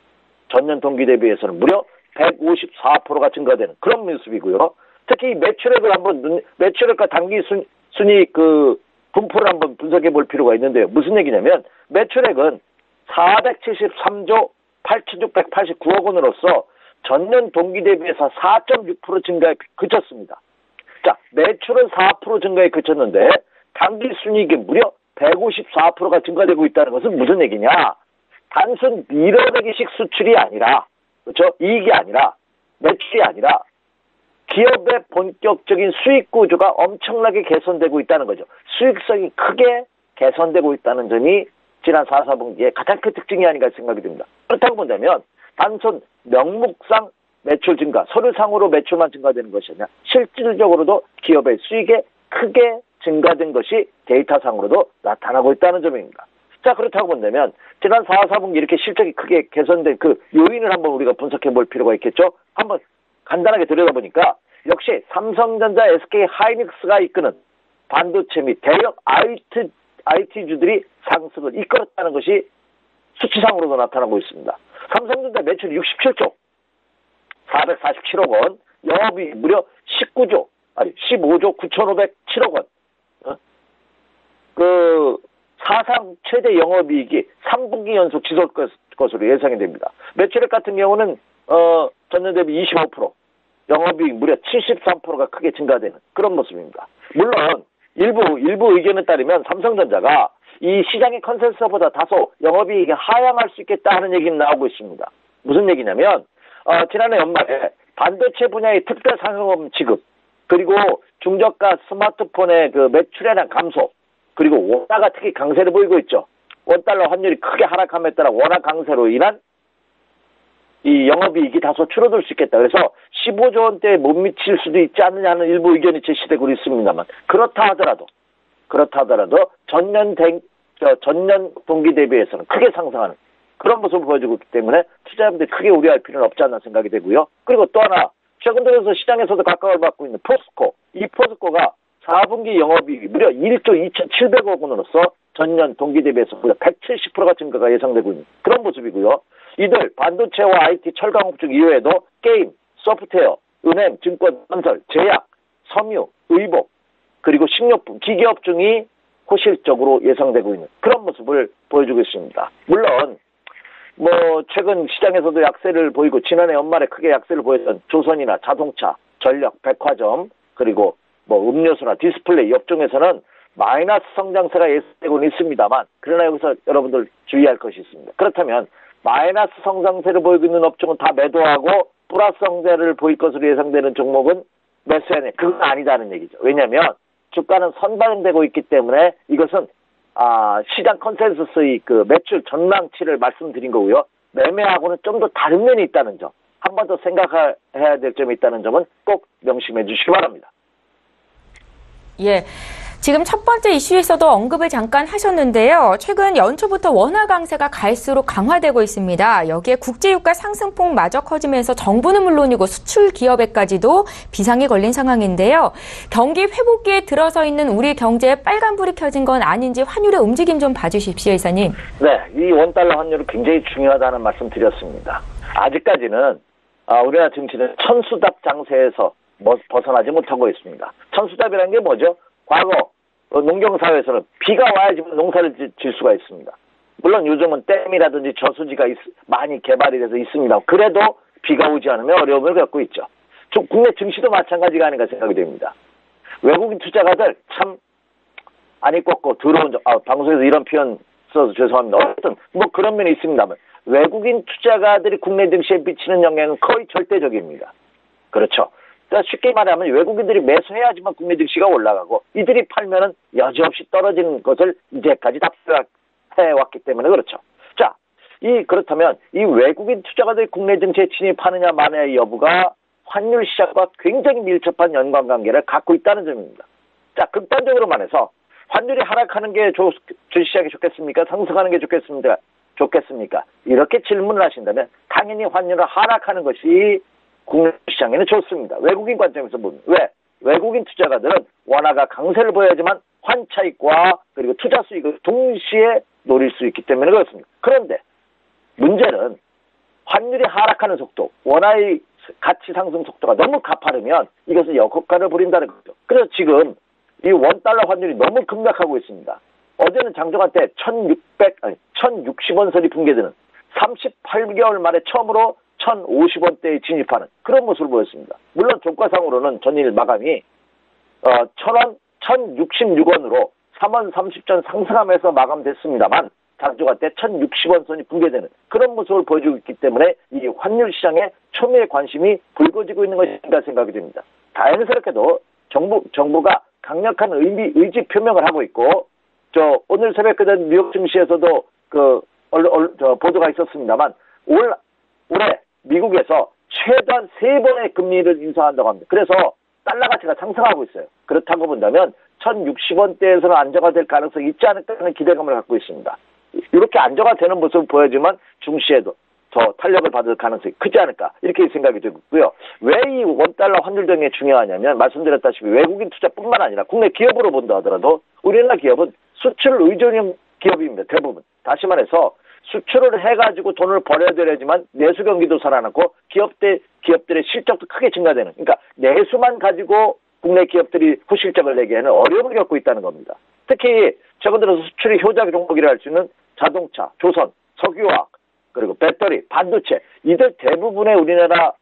전년 동기 대비해서는 무려 154%가 증가되는 그런 모습이고요. 특히 매출액과 단기 순이익 분포를 한번 분석해 볼 필요가 있는데요. 무슨 얘기냐면 매출액은 473조 8,689억 원으로서 전년 동기 대비해서 4.6% 증가에 그쳤습니다. 자, 매출은 4% 증가에 그쳤는데 단기 순이익이 무려 154%가 증가되고 있다는 것은 무슨 얘기냐? 단순 밀어내기식 수출이 아니라, 그렇죠? 이익이 아니라, 매출이 아니라 기업의 본격적인 수익 구조가 엄청나게 개선되고 있다는 거죠. 수익성이 크게 개선되고 있다는 점이 지난 4, 4분기의 가장 큰 특징이 아닌가 생각이 듭니다. 그렇다고 본다면 단순 명목상 매출 증가, 서류상으로 매출만 증가되는 것이 아니라 실질적으로도 기업의 수익에 크게 증가된 것이 데이터상으로도 나타나고 있다는 점입니다. 자, 그렇다고 본다면 지난 4, 4분기 이렇게 실적이 크게 개선된 그 요인을 한번 우리가 분석해 볼 필요가 있겠죠. 한번 간단하게 들여다보니까 역시 삼성전자, SK 하이닉스가 이끄는 반도체 및 대형 IT주들이 상승을 이끌었다는 것이 수치상으로도 나타나고 있습니다. 삼성전자 매출 67조 447억 원, 영업이익 무려 15조 9,507억 원. 사상 최대 영업이익이 3분기 연속 지속 것으로 예상이 됩니다. 매출액 같은 경우는 전년 대비 25%, 영업이익 무려 73%가 크게 증가되는 그런 모습입니다. 물론 일부 의견에 따르면 삼성전자가 이 시장의 컨센서스보다 다소 영업이익이 하향할 수 있겠다 하는 얘기는 나오고 있습니다. 무슨 얘기냐면 지난해 연말에 반도체 분야의 특별 상여금 지급, 그리고 중저가 스마트폰의 그 매출액 감소, 그리고 원화가 특히 강세를 보이고 있죠. 원달러 환율이 크게 하락함에 따라 원화 강세로 인한 이 영업이익이 다소 줄어들 수 있겠다. 그래서 15조 원대에 못 미칠 수도 있지 않느냐 하는 일부 의견이 제시되고 있습니다만 그렇다 하더라도 전년 동기 대비해서는 크게 상승하는 그런 모습을 보여주고 있기 때문에 투자자분들이 크게 우려할 필요는 없지 않나 생각이 되고요. 그리고 또 하나 최근 들어서 시장에서도 각광을 받고 있는 포스코, 이 포스코가 4분기 영업이익이 무려 1조 2,700억 원으로서 전년 동기 대비해서 무려 170%가 증가가 예상되고 있는 그런 모습이고요. 이들 반도체와 IT, 철강업 중 이외에도 게임, 소프트웨어, 은행, 증권, 건설, 제약, 섬유, 의복, 그리고 식료품, 기계업 중이 호실적으로 예상되고 있는 그런 모습을 보여주고 있습니다. 물론 최근 시장에서도 약세를 보이고 지난해 연말에 크게 약세를 보였던 조선이나 자동차, 전력, 백화점, 그리고 음료수나 디스플레이 업종에서는 마이너스 성장세가 예상되고는 있습니다만 그러나 여기서 여러분들 주의할 것이 있습니다. 그렇다면 마이너스 성장세를 보이고 있는 업종은 다 매도하고 플러스 성장세를 보일 것으로 예상되는 종목은 매수해야 돼. 그건 아니다는 얘기죠. 왜냐하면 주가는 선반영되고 있기 때문에 이것은 시장 컨센서스의 그 매출 전망치를 말씀드린 거고요. 매매하고는 좀 더 다른 면이 있다는 점, 한 번 더 생각해야 될 점이 있다는 점은 꼭 명심해 주시기 바랍니다. 예. 지금 첫 번째 이슈에서도 언급을 잠깐 하셨는데요. 최근 연초부터 원화 강세가 갈수록 강화되고 있습니다. 여기에 국제유가 상승폭마저 커지면서 정부는 물론이고 수출 기업에까지도 비상이 걸린 상황인데요. 경기 회복기에 들어서 있는 우리 경제에 빨간불이 켜진 건 아닌지 환율의 움직임 좀 봐주십시오, 이사님. 네, 이 원달러 환율이 굉장히 중요하다는 말씀 드렸습니다. 아직까지는 우리나라 증시는 천수답 장세에서 벗어나지 못하고 있습니다. 천수답이라는 게 뭐죠? 과거 농경사회에서는 비가 와야지만 농사를 질 수가 있습니다. 물론 요즘은 댐이라든지 저수지가 많이 개발이 돼서 있습니다. 그래도 비가 오지 않으면 어려움을 겪고 있죠. 국내 증시도 마찬가지가 아닌가 생각이 됩니다. 외국인 투자가들 참 안이 꺾고 더러운 방송에서 이런 표현 써서 죄송합니다. 어쨌든 그런 면이 있습니다만 외국인 투자가들이 국내 증시에 미치는 영향은 거의 절대적입니다. 그렇죠. 그러니까 쉽게 말하면 외국인들이 매수해야지만 국내 증시가 올라가고 이들이 팔면은 여지없이 떨어지는 것을 이제까지 답해왔기 때문에 그렇죠. 자, 그렇다면 이 외국인 투자가들이 국내 증시에 진입하느냐 마느냐의 여부가 환율 시장과 굉장히 밀접한 연관관계를 갖고 있다는 점입니다. 자, 극단적으로 말해서 환율이 하락하는 게 주식시장이 좋겠습니까? 상승하는 게 좋겠습니까? 이렇게 질문을 하신다면 당연히 환율을 하락하는 것이 국내 시장에는 좋습니다. 외국인 관점에서 보면. 왜? 외국인 투자가들은 원화가 강세를 보여야지만 환차익과 그리고 투자 수익을 동시에 노릴 수 있기 때문에 그렇습니다. 그런데 문제는 환율이 하락하는 속도, 원화의 가치 상승 속도가 너무 가파르면 이것은 역효과를 부린다는 거죠. 그래서 지금 이 원달러 환율이 너무 급락하고 있습니다. 어제는 장중한 때 1,060원 선이 붕괴되는 38개월 만에 처음으로 1,050원대에 진입하는 그런 모습을 보였습니다. 물론 종가상으로는 전일 마감이 1,066원으로 3원 30전 상승하면서 마감됐습니다만 장중한 때 1,060원 선이 붕괴되는 그런 모습을 보여주고 있기 때문에 이 환율 시장에 초미의 관심이 불거지고 있는 것인가 생각이 됩니다. 다행스럽게도 정부가 강력한 의지 표명을 하고 있고 오늘 새벽 그전 뉴욕 증시에서도 보도가 있었습니다만 올해 미국에서 최단 3번의 금리를 인상한다고 합니다. 그래서 달러 가치가 상승하고 있어요. 그렇다고 본다면 1,060원대에서는 안정화될 가능성이 있지 않을까 하는 기대감을 갖고 있습니다. 이렇게 안정화되는 모습을 보여주면 중시에도 더 탄력을 받을 가능성이 크지 않을까 이렇게 생각이 되고요. 왜 이 원달러 환율 등이 중요하냐면 말씀드렸다시피 외국인 투자뿐만 아니라 국내 기업으로 본다 하더라도 우리나라 기업은 수출 의존형 기업입니다. 대부분. 다시 말해서 수출을 해가지고 돈을 벌어야 되지만 내수 경기도 살아났고 기업들의 실적도 크게 증가되는 그러니까 내수만 가지고 국내 기업들이 후실적을 내기에는 어려움을 겪고 있다는 겁니다. 특히 최근 들어서 수출이 효자 종목이라 할 수 있는 자동차, 조선, 석유화학 그리고 배터리, 반도체 이들 대부분의 우리나라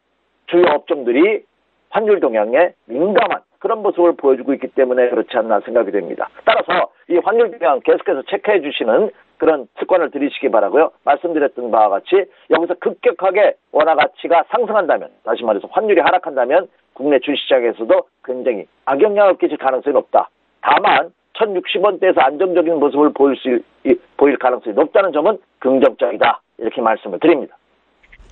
주요 업종들이 환율 동향에 민감한 그런 모습을 보여주고 있기 때문에 그렇지 않나 생각이 됩니다. 따라서 이 환율 동향 계속해서 체크해 주시는 그런 습관을 들이시기 바라고요. 말씀드렸던 바와 같이 여기서 급격하게 원화 가치가 상승한다면 다시 말해서 환율이 하락한다면 국내 주식시장에서도 굉장히 악영향을 끼칠 가능성이 높다. 다만 1,060원대에서 안정적인 모습을 보일 가능성이 높다는 점은 긍정적이다. 이렇게 말씀을 드립니다.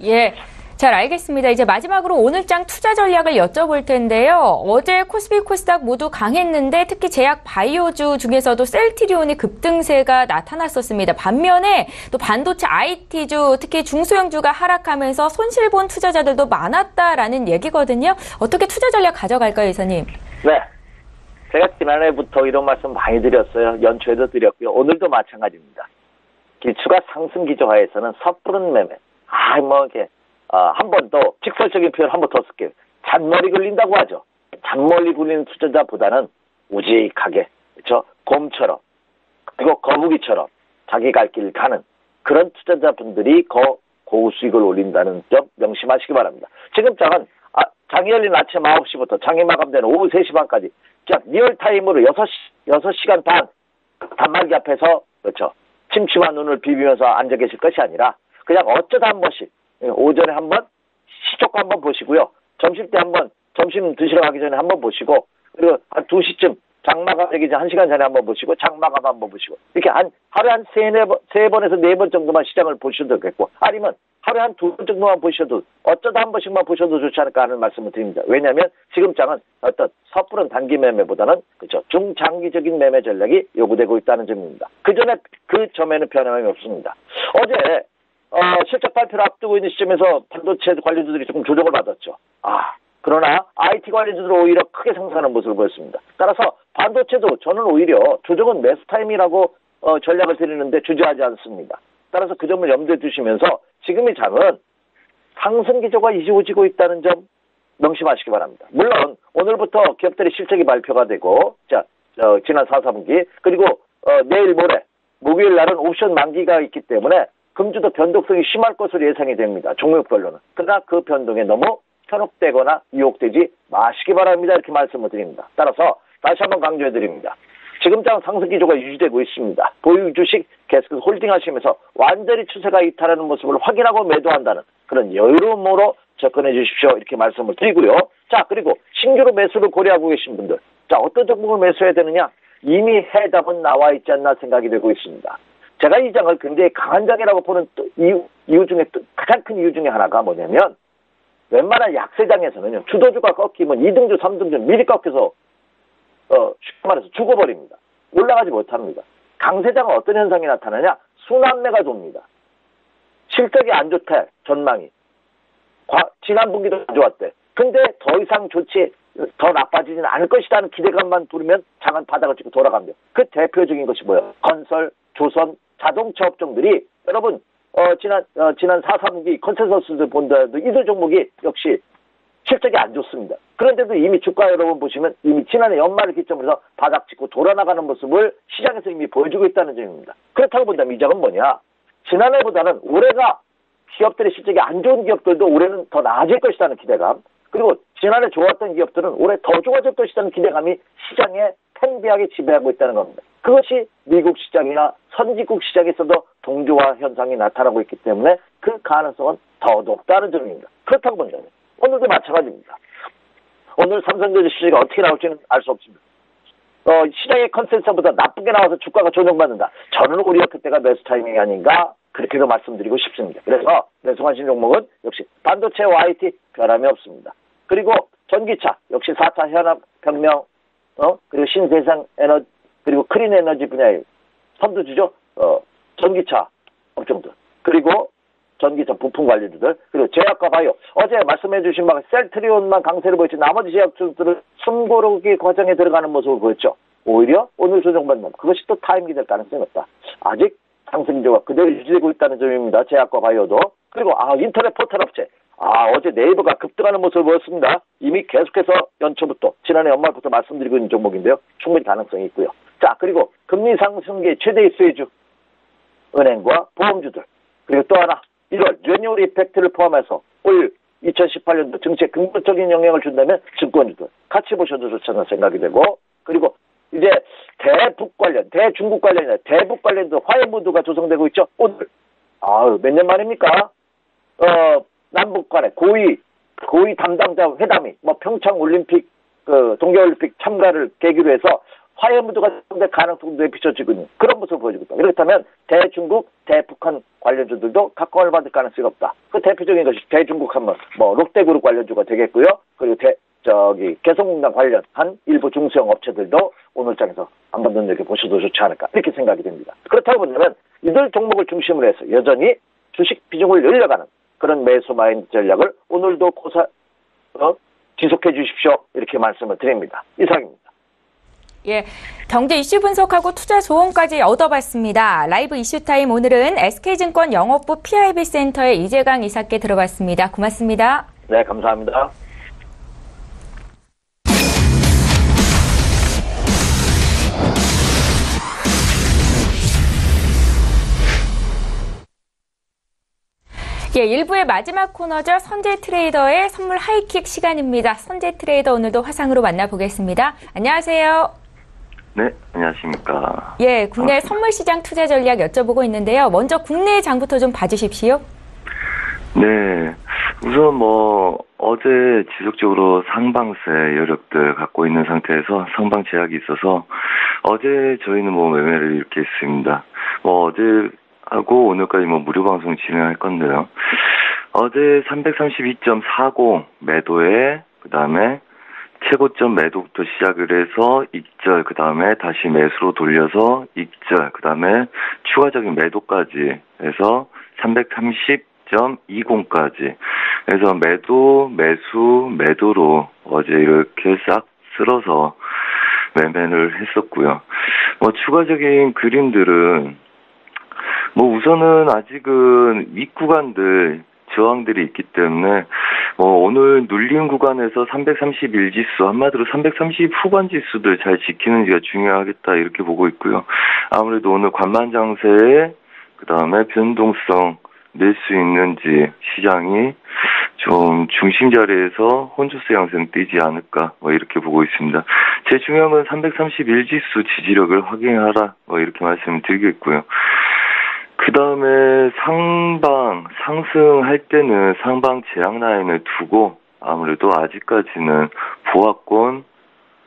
예. 잘 알겠습니다. 이제 마지막으로 오늘장 투자 전략을 여쭤볼 텐데요. 어제 코스피, 코스닥 모두 강했는데 특히 제약 바이오주 중에서도 셀트리온의 급등세가 나타났었습니다. 반면에 또 반도체 IT주, 특히 중소형주가 하락하면서 손실본 투자자들도 많았다라는 얘기거든요. 어떻게 투자 전략 가져갈까요, 이사님? 네. 제가 지난해부터 이런 말씀 많이 드렸어요. 연초에도 드렸고요. 오늘도 마찬가지입니다. 기추가 상승 기조하에서는 섣부른 매매. 한 번 더 직설적인 표현 한 번 더 쓸게요. 잔머리 굴린다고 하죠. 잔머리 굴리는 투자자보다는 우직하게, 그렇죠? 곰처럼 그리고 거북이처럼 자기 갈 길 가는 그런 투자자분들이 고우 수익을 올린다는 점 명심하시기 바랍니다. 지금 장이 열린 아침 9시부터 장이 마감되는 오후 3시 반까지 리얼타임으로 6시간 반 단말기 앞에서 그렇죠. 침침한 눈을 비비면서 앉아 계실 것이 아니라 그냥 어쩌다 한 번씩 오전에 한번 시초가 한번 보시고요. 점심 때 한번 점심 드시러 가기 전에 한번 보시고 그리고 한 2시쯤 장마감 되기 전 1시간 전에 한번 보시고 장마감 한번 보시고 이렇게 하루에 한 3번에서 4번 정도만 시장을 보셔도 되겠고 아니면 하루에 한 2번 정도만 보셔도 어쩌다 한 번씩만 보셔도 좋지 않을까 하는 말씀을 드립니다. 왜냐하면 지금 장은 어떤 섣부른 단기 매매보다는 그렇죠. 중장기적인 매매 전략이 요구되고 있다는 점입니다. 그 점에는 변함이 없습니다. 어제 실적 발표를 앞두고 있는 시점에서 반도체 관련주들이 조금 조정을 받았죠. 그러나 IT 관련주들은 오히려 크게 상승하는 모습을 보였습니다. 따라서 반도체도 저는 오히려 조정은 매수 타임이라고 전략을 드리는데 주저하지 않습니다. 따라서 그 점을 염두에 두시면서 지금의 장은 상승 기조가 이루어지고 있다는 점 명심하시기 바랍니다. 물론 오늘부터 기업들의 실적이 발표가 되고 지난 4, 4분기 그리고 내일 모레 목요일 날은 옵션 만기가 있기 때문에 금주도 변동성이 심할 것으로 예상이 됩니다. 종목별로는. 그러나 그 변동에 너무 현혹되거나 유혹되지 마시기 바랍니다. 이렇게 말씀을 드립니다. 따라서 다시 한번 강조해 드립니다. 지금 장 상승 기조가 유지되고 있습니다. 보유 주식 계속해서 홀딩하시면서 완전히 추세가 이탈하는 모습을 확인하고 매도한다는 그런 여유로움으로 접근해 주십시오. 이렇게 말씀을 드리고요. 그리고 신규로 매수를 고려하고 계신 분들. 어떤 종목을 매수해야 되느냐? 이미 해답은 나와 있지 않나 생각이 되고 있습니다. 제가 이 장을 굉장히 강한 장이라고 보는 이유 중에 가장 큰 이유 중에 하나가 뭐냐면 웬만한 약세장에서는요. 주도주가 꺾이면 2등주, 3등주 미리 꺾여서 쉽게 말해서 죽어버립니다. 올라가지 못합니다. 강세장은 어떤 현상이 나타나냐? 순환매가 돕니다. 실적이 안 좋대, 전망이. 지난 분기도 안 좋았대. 근데 더 이상 좋지 더 나빠지지는 않을 것이라는 기대감만 두르면 장은 바닥을 찍고 돌아갑니다. 그 대표적인 것이 뭐예요? 건설, 조선, 자동차 업종들이 여러분 지난 4.3기 컨센서스를 본다도 이들 종목이 역시 실적이 안 좋습니다. 그런데도 이미 주가 여러분 보시면 이미 지난해 연말을 기점으로 해서 바닥 찍고 돌아나가는 모습을 시장에서 이미 보여주고 있다는 점입니다. 그렇다고 본다면 이 점은 뭐냐? 지난해보다는 올해가 기업들의 실적이 안 좋은 기업들도 올해는 더 나아질 것이라는 기대감, 그리고 지난해 좋았던 기업들은 올해 더 좋아질 것이라는 기대감이 시장에 팽배하게 지배하고 있다는 겁니다. 그것이 미국 시장이나 선진국 시장에서도 동조화 현상이 나타나고 있기 때문에 그 가능성은 더 높다는 점입니다. 그렇다고 본다면 오늘도 마찬가지입니다. 오늘 삼성전자 시세가 어떻게 나올지는 알 수 없습니다. 시장의 컨센서스보다 나쁘게 나와서 주가가 조정받는다. 저는 오히려 그때가 매수 타이밍이 아닌가 그렇게도 말씀드리고 싶습니다. 그래서 매수하신 종목은 역시 반도체와 IT 변함이 없습니다. 그리고 전기차 역시 4차 산업혁명 그리고 신세상 에너지 그리고 크린 에너지 분야에 선두주죠. 전기차 업종들 그리고 전기차 부품 관리주들 그리고 제약과 바이오 어제 말씀해 주신 바가 셀트리온만 강세를 보였지 나머지 제약주들은 숨고르기 과정에 들어가는 모습을 보였죠. 오히려 오늘 조정받는 그것이 또 타임이 될 가능성이 없다. 아직 상승조가 그대로 유지되고 있다는 점입니다. 제약과 바이오도. 그리고 인터넷 포털 업체 어제 네이버가 급등하는 모습을 보였습니다. 이미 계속해서 연초부터 지난해 연말부터 말씀드리고 있는 종목인데요. 충분히 가능성이 있고요. 자, 그리고 금리 상승기의 최대의 수혜주 은행과 보험주들 그리고 또 하나 1월 리뉴얼 이펙트를 포함해서 올 2018년도 증시에 긍정적인 영향을 준다면 증권주들 같이 보셔도 좋다는 생각이 되고 그리고 이제 대북 관련, 대중국 관련이나 대북 관련도 화해 무드가 조성되고 있죠. 오늘 몇 년 만입니까? 남북 간의 고위 담당자 회담이 평창 올림픽 동계올림픽 참가를 계기로 해서 화해 무드가 조성될 가능성도 비춰지고 있는 그런 모습을 보여주고 있다. 그렇다면 대중국, 대북한 관련주들도 각광을 받을 가능성이 없다. 그 대표적인 것이 대중국 하면 롯데그룹 관련주가 되겠고요. 그리고 개성공단 관련한 일부 중소형 업체들도 오늘장에서 한번 눈여겨보셔도 좋지 않을까 이렇게 생각이 됩니다. 그렇다고 본다면 이들 종목을 중심으로 해서 여전히 주식 비중을 늘려가는 그런 매수 마인드 전략을 오늘도 지속해 주십시오. 이렇게 말씀을 드립니다. 이상입니다. 예, 경제 이슈 분석하고 투자 조언까지 얻어봤습니다. 라이브 이슈타임 오늘은 SK증권 영업부 PIB 센터의 이재강 이사께 들어봤습니다. 고맙습니다. 네, 감사합니다. 예, 1부의 마지막 코너죠. 선제 트레이더의 선물 하이킥 시간입니다. 선제 트레이더 오늘도 화상으로 만나보겠습니다. 안녕하세요. 네, 안녕하십니까. 예, 국내 선물 시장 투자 전략 여쭤보고 있는데요. 먼저 국내 장부터 좀 봐주십시오. 네, 우선 어제 지속적으로 상방세 여력들 갖고 있는 상태에서 상방 제약이 있어서 어제 저희는 매매를 이렇게 했습니다. 어제 하고 오늘까지 무료 방송 진행할 건데요. 어제 332.40 매도에 그다음에 최고점 매도부터 시작을 해서 익절 그다음에 다시 매수로 돌려서 익절 그다음에 추가적인 매도까지 해서 330.20까지 그래서 매도 매수 매도로 어제 이렇게 싹 쓸어서 매매를 했었고요. 추가적인 그림들은 우선은 아직은 윗구간들 저항들이 있기 때문에 오늘 눌린 구간에서 331지수 한마디로 330 후반 지수들 잘 지키는지가 중요하겠다 이렇게 보고 있고요. 아무래도 오늘 관만장세에 그다음에 변동성 낼 수 있는지 시장이 좀 중심 자리에서 혼조세 양상 띄지 않을까 이렇게 보고 있습니다. 제일 중요한 건 331지수 지지력을 확인하라 이렇게 말씀을 드리겠고요. 그 다음에 상승할 때는 상방 제약 라인을 두고 아무래도 아직까지는 보합권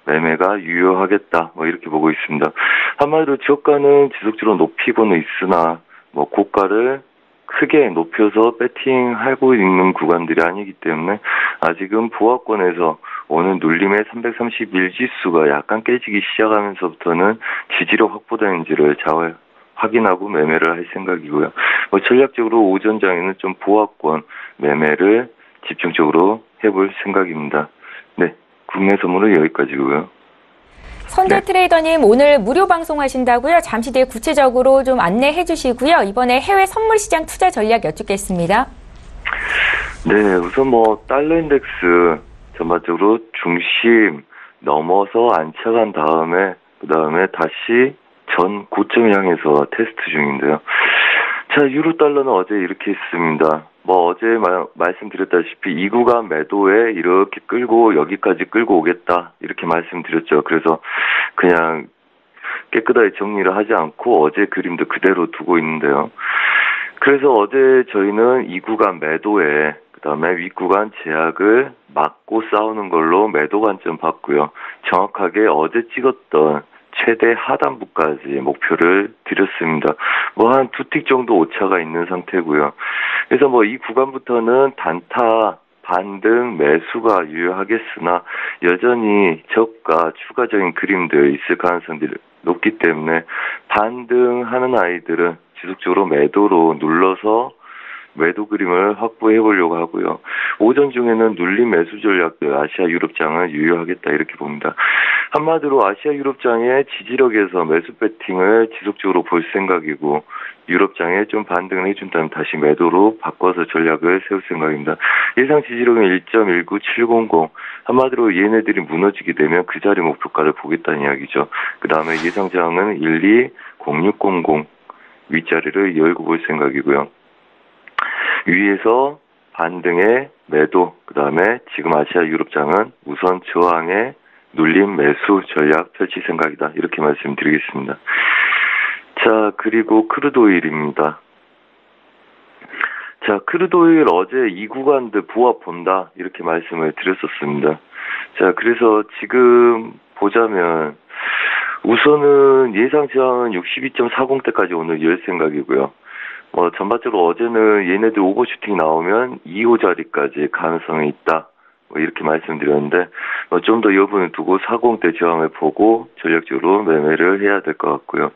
매매가 유효하겠다 이렇게 보고 있습니다. 한마디로 저가는 지속적으로 높이고는 있으나 고가를 크게 높여서 배팅하고 있는 구간들이 아니기 때문에 아직은 보합권에서 오늘 눌림의 331지수가 약간 깨지기 시작하면서부터는 지지력 확보되는지를 확인하고 매매를 할 생각이고요. 전략적으로 오전장에는 좀 보합권 매매를 집중적으로 해볼 생각입니다. 네, 국내 선물은 여기까지고요. 선재 트레이더님 오늘 무료 방송하신다고요? 잠시 뒤에 구체적으로 좀 안내해 주시고요. 이번에 해외 선물 시장 투자 전략 여쭙겠습니다. 네, 우선 달러 인덱스 전반적으로 중심 넘어서 안착한 다음에 그다음에 다시 전 고점 향해서 테스트 중인데요. 자, 유로 달러는 어제 이렇게 있습니다. 어제 말씀드렸다시피 이 구간 매도에 이렇게 끌고 여기까지 끌고 오겠다 이렇게 말씀드렸죠. 그래서 그냥 깨끗하게 정리를 하지 않고 어제 그림도 그대로 두고 있는데요. 그래서 어제 저희는 이 구간 매도에 그다음에 윗구간 제약을 막고 싸우는 걸로 매도 관점 봤고요. 정확하게 어제 찍었던 최대 하단부까지 목표를 드렸습니다. 한 2틱 정도 오차가 있는 상태고요. 그래서 이 구간부터는 단타, 반등, 매수가 유효하겠으나 여전히 저가 추가적인 그림들 있을 가능성들이 높기 때문에 반등하는 아이들은 지속적으로 매도로 눌러서 매도 그림을 확보해 보려고 하고요. 오전 중에는 눌림 매수 전략들 아시아 유럽장을 유효하겠다 이렇게 봅니다. 한마디로 아시아 유럽장의 지지력에서 매수 배팅을 지속적으로 볼 생각이고 유럽장에 좀 반등을 해준다면 다시 매도로 바꿔서 전략을 세울 생각입니다. 예상 지지력은 1.19700 한마디로 얘네들이 무너지게 되면 그 자리 목표가를 보겠다는 이야기죠. 그 다음에 예상 저항은 120600 윗자리를 열고 볼 생각이고요. 위에서 반등의 매도, 그 다음에 지금 아시아 유럽장은 우선 저항의 눌림 매수 전략 펼칠 생각이다. 이렇게 말씀드리겠습니다. 자, 그리고 크루드오일입니다. 자, 크루드오일 어제 이 구간들 보합 본다. 이렇게 말씀을 드렸었습니다. 자, 그래서 지금 보자면 우선은 예상 저항은 62.40대까지 오늘 열 생각이고요. 전반적으로 어제는 얘네들 오버슈팅 나오면 2호 자리까지 가능성이 있다. 이렇게 말씀드렸는데, 좀 더 여분을 두고 40대 저항을 보고 전략적으로 매매를 해야 될 것 같고요.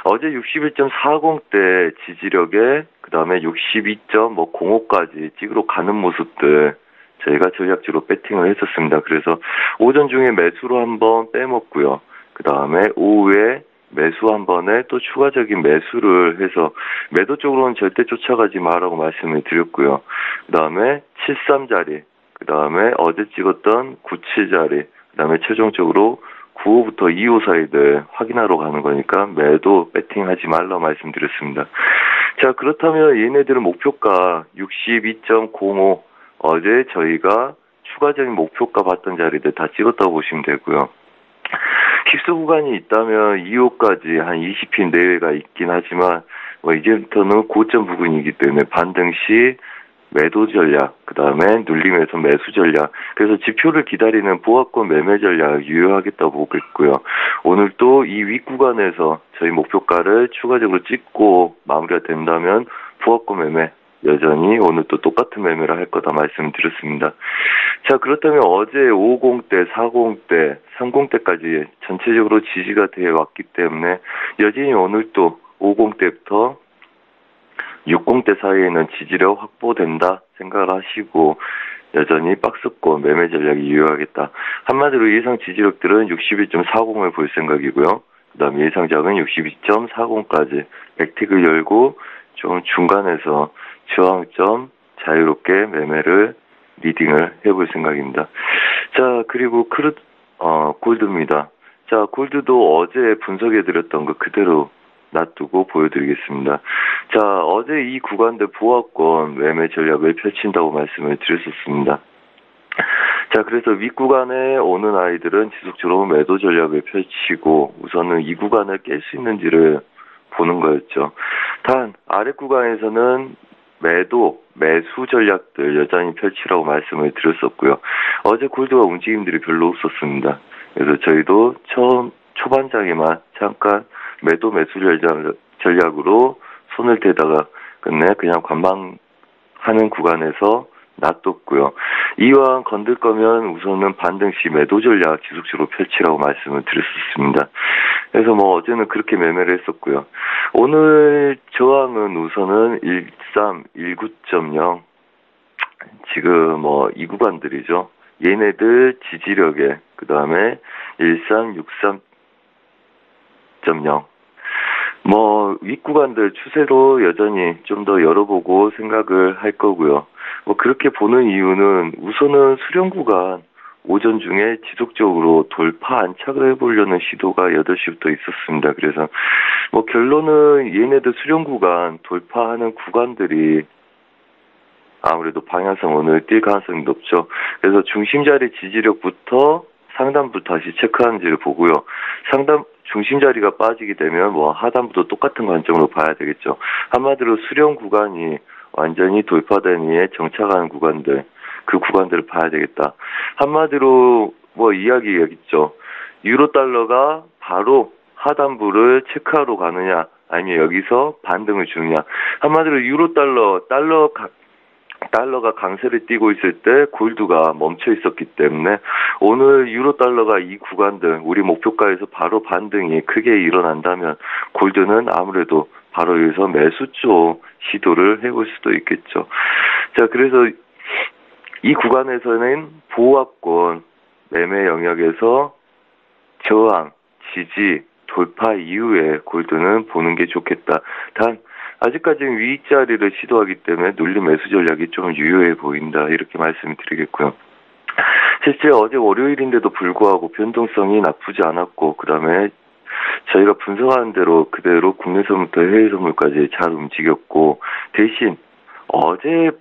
어제 61.40대 지지력에, 그 다음에 62.05까지 찍으러 가는 모습들, 저희가 전략적으로 배팅을 했었습니다. 그래서 오전 중에 매수로 한번 빼먹고요. 그 다음에 오후에 매수 한 번에 또 추가적인 매수를 해서 매도 쪽으로는 절대 쫓아가지 마라고 말씀을 드렸고요. 그 다음에 73자리, 그 다음에 어제 찍었던 97자리, 그 다음에 최종적으로 9호부터 2호 사이들 확인하러 가는 거니까 매도 배팅하지 말라고 말씀드렸습니다. 자, 그렇다면 얘네들은 목표가 62.05 어제 저희가 추가적인 목표가 봤던 자리들 다 찍었다고 보시면 되고요. 힙스 구간이 있다면 2호까지 한 20핀 내외가 있긴 하지만 이제부터는 고점 부근이기 때문에 반등 시 매도 전략, 그 다음에 눌림에서 매수 전략, 그래서 지표를 기다리는 보합권 매매 전략을 유효하겠다고 보고 있고요. 오늘 또 이 윗구간에서 저희 목표가를 추가적으로 찍고 마무리가 된다면 보합권 매매 여전히 오늘 또 똑같은 매매를 할 거다 말씀드렸습니다. 자, 그렇다면 어제 50대, 40대, 30대까지 전체적으로 지지가 되어 왔기 때문에 여전히 오늘 또 50대부터 60대 사이에는 지지력 확보된다 생각을 하시고 여전히 박스권 매매 전략이 유효하겠다. 한마디로 예상 지지력들은 61.40을 볼 생각이고요. 그 다음 예상 저항은 62.40까지 백틱을 열고 좀 중간에서 저항점 자유롭게 매매를 리딩을 해볼 생각입니다. 자, 그리고 골드입니다. 자, 골드도 어제 분석해드렸던 거 그대로 놔두고 보여드리겠습니다. 자, 어제 이 구간대 보합권 매매 전략을 펼친다고 말씀을 드렸었습니다. 자, 그래서 윗구간에 오는 아이들은 지속적으로 매도 전략을 펼치고 우선은 이 구간을 깰 수 있는지를 보는 거였죠. 단 아래 구간에서는 매도, 매수 전략들 여전히 펼치라고 말씀을 드렸었고요. 어제 골드가 움직임들이 별로 없었습니다. 그래서 저희도 초반장에만 잠깐 매도, 매수 전략으로 손을 대다가 끝내 그냥 관망하는 구간에서 놔뒀고요. 이왕 건들 거면 우선은 반등 시 매도 전략 지속적으로 펼치라고 말씀을 드렸었습니다. 그래서 어제는 그렇게 매매를 했었고요. 오늘 저항은 우선은 13, 19.0 지금 이 구간들이죠. 얘네들 지지력에 그 다음에 1363.0 뭐 윗구간들 추세로 여전히 좀 더 열어보고 생각을 할 거고요. 뭐 그렇게 보는 이유는 우선은 수렴 구간 오전 중에 지속적으로 돌파 안착을 해보려는 시도가 8시부터 있었습니다. 그래서 뭐 결론은 얘네들 수렴 구간 돌파하는 구간들이 아무래도 방향성원을 띌 가능성이 높죠. 그래서 중심자리 지지력부터 상단부 다시 체크하는지를 보고요. 중심자리가 빠지게 되면 뭐 하단부도 똑같은 관점으로 봐야 되겠죠. 한마디로 수렴 구간이 완전히 돌파된 이에 정착하는 구간들, 그 구간들을 봐야 되겠다. 한마디로 뭐 이야기겠죠. 유로 달러가 바로 하단부를 체크하러 가느냐, 아니면 여기서 반등을 주느냐. 한마디로 유로 달러가 강세를 띠고 있을 때 골드가 멈춰 있었기 때문에 오늘 유로 달러가 이 구간들 우리 목표가에서 바로 반등이 크게 일어난다면 골드는 아무래도 바로 여기서 매수 쪽 시도를 해볼 수도 있겠죠. 자, 그래서 이 구간에서는 보호합권 매매 영역에서 저항, 지지, 돌파 이후에 골드는 보는 게 좋겠다. 단 아직까지는 위자리를 시도하기 때문에 눌림 매수 전략이 좀 유효해 보인다. 이렇게 말씀을 드리겠고요. 실제 어제 월요일인데도 불구하고 변동성이 나쁘지 않았고 그다음에 저희가 분석하는 대로 그대로 국내 선물부터 해외 선물까지 잘 움직였고 대신 어제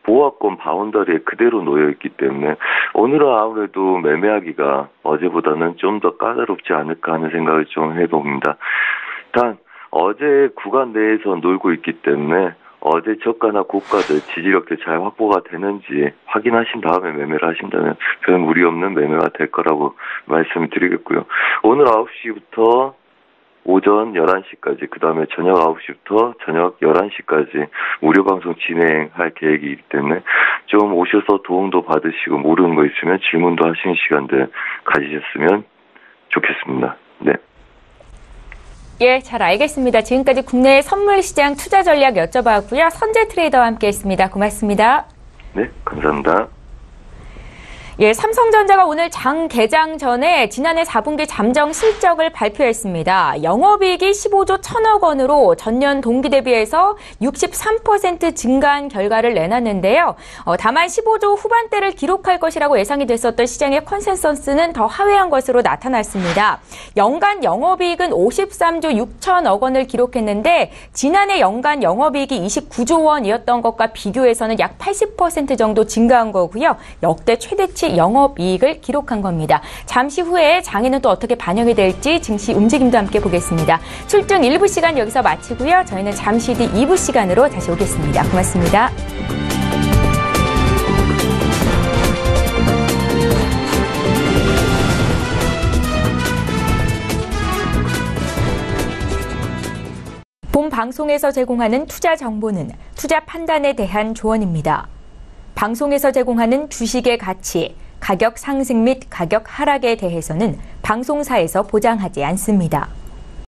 보호합권 바운더리에 그대로 놓여있기 때문에 오늘은 아무래도 매매하기가 어제보다는 좀 더 까다롭지 않을까 하는 생각을 좀 해봅니다. 단 어제 구간 내에서 놀고 있기 때문에 어제 저가나 고가들 지지력들 잘 확보가 되는지 확인하신 다음에 매매를 하신다면 별 무리 없는 매매가 될 거라고 말씀을 드리겠고요. 오늘 9시부터 오전 11시까지 그 다음에 저녁 9시부터 저녁 11시까지 무료 방송 진행할 계획이기 때문에 좀 오셔서 도움도 받으시고 모르는 거 있으면 질문도 하시는 시간들 가지셨으면 좋겠습니다. 네. 예, 잘 알겠습니다. 지금까지 국내 선물 시장 투자 전략 여쭤봤고요. 선재 트레이더와 함께했습니다. 고맙습니다. 네, 감사합니다. 예, 삼성전자가 오늘 장 개장 전에 지난해 4분기 잠정 실적을 발표했습니다. 영업이익이 15조 1천억 원으로 전년 동기 대비해서 63% 증가한 결과를 내놨는데요. 다만 15조 후반대를 기록할 것이라고 예상이 됐었던 시장의 컨센서스는 더 하회한 것으로 나타났습니다. 연간 영업이익은 53조 6천억 원을 기록했는데 지난해 연간 영업이익이 29조 원이었던 것과 비교해서는 약 80% 정도 증가한 거고요. 역대 최대치 영업이익을 기록한 겁니다. 잠시 후에 장에는 또 어떻게 반영이 될지 증시 움직임도 함께 보겠습니다. 출중 1부 시간 여기서 마치고요. 저희는 잠시 뒤 2부 시간으로 다시 오겠습니다. 고맙습니다. 본 방송에서 제공하는 투자 정보는 투자 판단에 대한 조언입니다. 방송에서 제공하는 주식의 가치, 가격 상승 및 가격 하락에 대해서는 방송사에서 보장하지 않습니다.